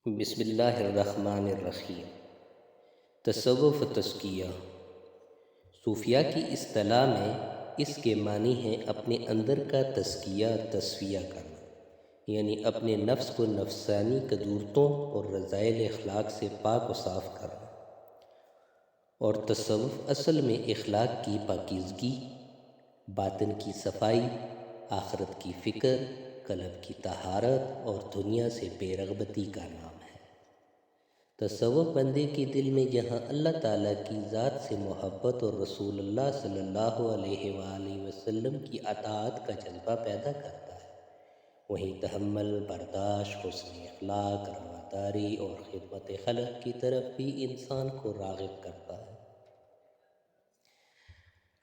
بسم اللہ الرحمن الرحیم۔ تصوف و تزکیہ صوفیہ کی اصطلاح میں اس کے معنی ہیں اپنے اندر کا تزکیہ تصفیہ کرنا، یعنی اپنے نفس کو نفسانی قدورتوں اور رذائل اخلاق سے پاک و صاف کرنا۔ اور تصوف اصل میں اخلاق کی پاکیزگی، باطن کی صفائی، آخرت کی فکر، قلب کی طہارت اور دنیا سے بے رغبتی کا نام ہے۔ تصوف بندے کے دل میں جہاں اللہ تعالیٰ کی ذات سے محبت اور رسول اللہ صلی اللہ علیہ وآلہ وسلم کی اطاعت کا جذبہ پیدا کرتا ہے، وہیں تحمل، برداشت، حسن اخلاق، رواداری اور خدمت خلق کی طرف بھی انسان کو راغب کرتا ہے۔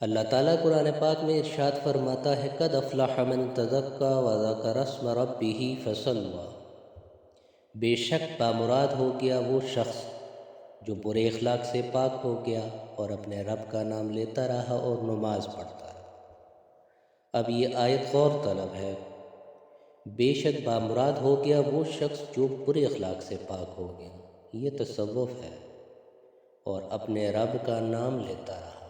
اللہ تعالیٰ قرآن پاک میں ارشاد فرماتا ہے قد افلح من تزکیٰ وذکر اسم ربہ فصلی، بے شک بامراد ہو گیا وہ شخص جو برے اخلاق سے پاک ہو گیا اور اپنے رب کا نام لیتا رہا اور نماز پڑھتا رہا۔ اب یہ آیت غور طلب ہے۔ بے شک بامراد ہو گیا وہ شخص جو برے اخلاق سے پاک ہو گیا، یہ تصوف ہے، اور اپنے رب کا نام لیتا رہا۔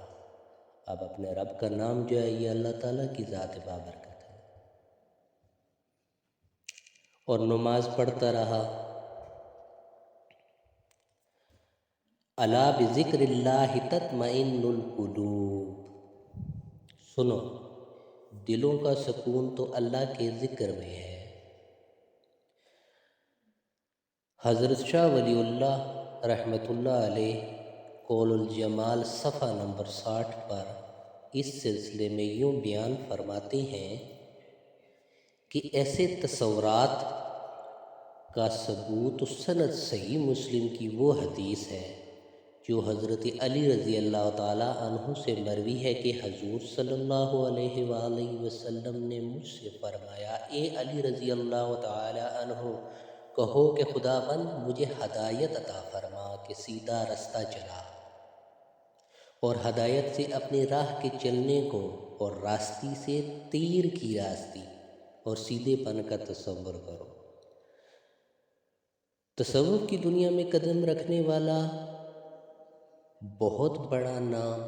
اب اپنے رب کا نام جو ہے یہ اللہ تعالیٰ کی ذات بابرکت ہے، اور نماز پڑھتا رہا۔ الا بذکر اللہ تطمئن القلوب، سنو دلوں کا سکون تو اللہ کے ذکر میں ہے۔ حضرت شاہ ولی اللہ رحمۃ اللہ علیہ قول الجمال صفحہ نمبر 60 پر اس سلسلے میں یوں بیان فرماتے ہیں کہ ایسے تصورات کا ثبوت سند صحیح مسلم کی وہ حدیث ہے جو حضرت علی رضی اللہ تعالیٰ عنہ سے مروی ہے کہ حضور صلی اللہ علیہ وآلہ وسلم نے مجھ سے فرمایا، اے علی رضی اللہ تعالیٰ عنہ، کہو کہ خدا بند مجھے ہدایت عطا فرما کہ سیدھا رستہ چلا، اور ہدایت سے اپنی راہ کے چلنے کو، اور راستی سے تیر کی راستی اور سیدھے پن کا تصور کرو۔ تصوف کی دنیا میں قدم رکھنے والا بہت بڑا نام،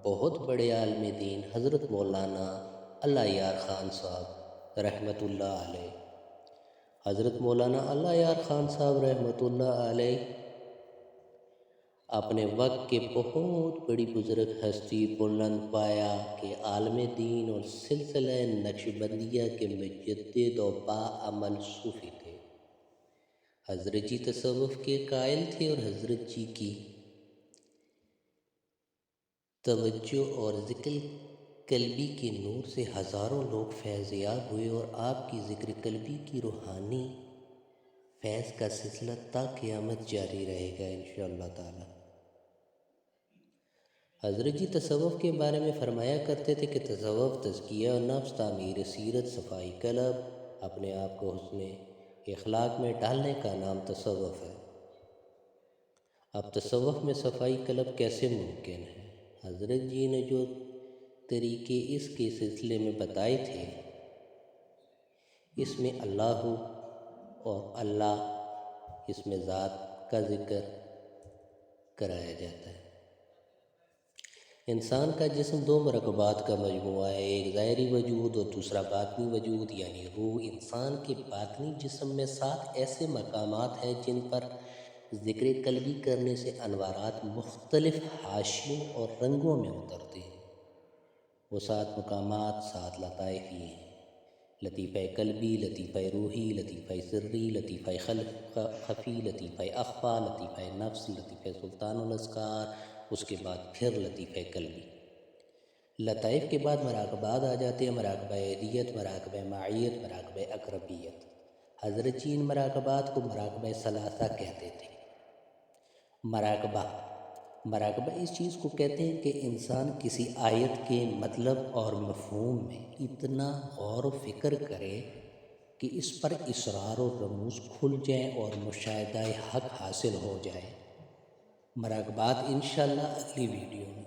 بہت بڑے عالم دین حضرت مولانا اللہ یار خان صاحب رحمۃ اللہ علیہ، حضرت مولانا اللہ یار خان صاحب رحمۃ اللہ علیہ اپنے وقت کے بہت بڑی بزرگ ہستی، بلند پایا کے عالم دین اور سلسلہ نقشبندیہ کے مجدد و باعمل صوفی تھے۔ حضرت جی تصوف کے قائل تھے اور حضرت جی کی توجہ اور ذکر قلبی کے نور سے ہزاروں لوگ فیض یاب ہوئے، اور آپ کی ذکر قلبی کی روحانی فیض کا سلسلہ تا قیامت جاری رہے گا انشاءاللہ تعالی۔ حضرت جی تصوف کے بارے میں فرمایا کرتے تھے کہ تصوف تزکیہ نفس، تعمیر سیرت، صفائی قلب، اپنے آپ کو حسن اخلاق میں ڈالنے کا نام تصوف ہے۔ اب تصوف میں صفائی قلب کیسے ممکن ہے؟ حضرت جی نے جو طریقے اس کے سلسلے میں بتائے تھے، اس میں اللہ اور اللہ، اس میں ذات کا ذکر کرایا جاتا ہے۔ انسان کا جسم دو مرکبات کا مجموعہ ہے، ایک ظاہری وجود اور دوسرا باطنی وجود یعنی روح۔ انسان کے باطنی جسم میں 7 ایسے مقامات ہیں جن پر ذکر قلبی کرنے سے انوارات مختلف حاشیوں اور رنگوں میں اترتے ہیں۔ وہ 7 مقامات 7 لطائف یہ ہیں: لطیفہ قلبی، لطیفہ روحی، لطیفہ سری، لطیفہ خفی، لطیفہ اخفی، لطیفہ نفس، لطیفہ سلطان الاذکار، اس کے بعد پھر لطیفہ قلبی۔ لطائف کے بعد مراقبات آ جاتے ہیں: مراقبہ عیدیت، مراقبہ معیت، مراقبہ اقربیت۔ حضرت جی ان مراقبات کو مراقبہ ثلاثہ کہتے تھے۔ مراقبہ اس چیز کو کہتے ہیں کہ انسان کسی آیت کے مطلب اور مفہوم میں اتنا غور و فکر کرے کہ اس پر اسرار و رموز کھل جائیں اور مشاہدہ حق حاصل ہو جائے۔ مراقبات انشاءاللہ اگلی ویڈیو میں